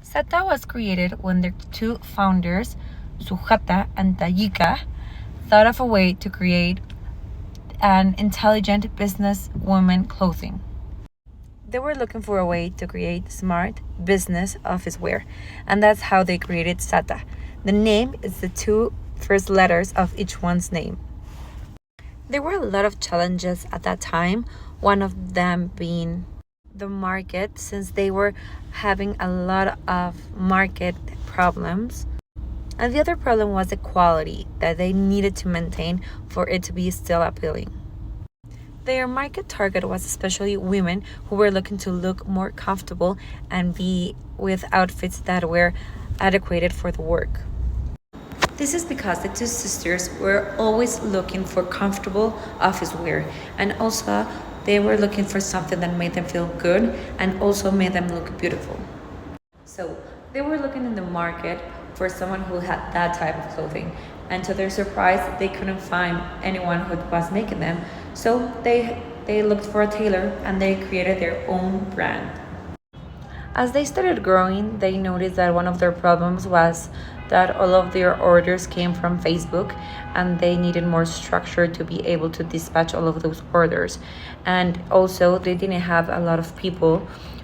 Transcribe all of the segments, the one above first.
SATA was created when the two founders, Sujata and Tayika, thought of a way to create an intelligent businesswoman clothing. They were looking for a way to create smart business office wear, and that's how they created SATA. The name is the two first letters of each one's name. There were a lot of challenges at that time, one of them being the market, since they were having a lot of market problems. And the other problem was the quality that they needed to maintain for it to be still appealing. Their market target was especially women who were looking to look more comfortable and be with outfits that were adequate for the work. This is because the two sisters were always looking for comfortable office wear, and also they were looking for something that made them feel good and also made them look beautiful. So they were looking in the market for someone who had that type of clothing, and to their surprise, they couldn't find anyone who was making them. So they looked for a tailor and they created their own brand. As they started growing, they noticed that one of their problems was that all of their orders came from Facebook, and they needed more structure to be able to dispatch all of those orders. And also, they didn't have a lot of people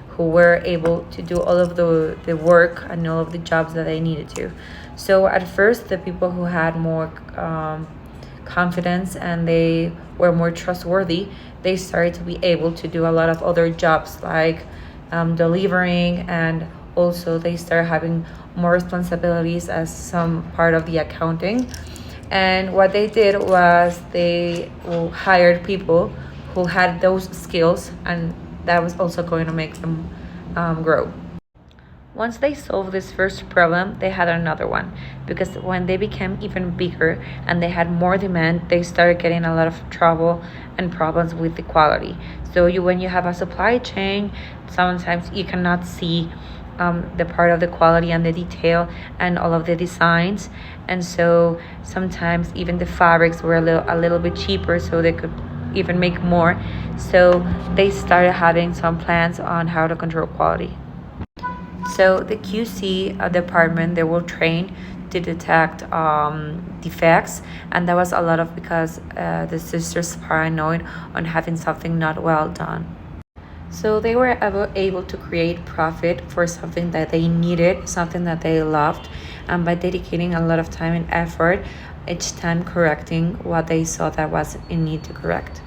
who were able to do all of the work and all of the jobs that they needed to. So at first, the people who had more confidence and they were more trustworthy, they started to be able to do a lot of other jobs like delivering, and also they started having more responsibilities as some part of the accounting. And what they did was they hired people who had those skills, and that was also going to make them grow. Once they solved this first problem, they had another one, because when they became even bigger and they had more demand, they started getting a lot of trouble and problems with the quality. So when you have a supply chain, sometimes you cannot see the part of the quality and the detail and all of the designs, and so sometimes even the fabrics were a little bit cheaper, so they could even make more. So they started having some plans on how to control quality. So the QC department, they were trained to detect defects, and that was a lot of because the sisters paranoid on having something not well done. So they were able to create profit for something that they needed, something that they loved, and by dedicating a lot of time and effort each time correcting what they saw that was in need to correct.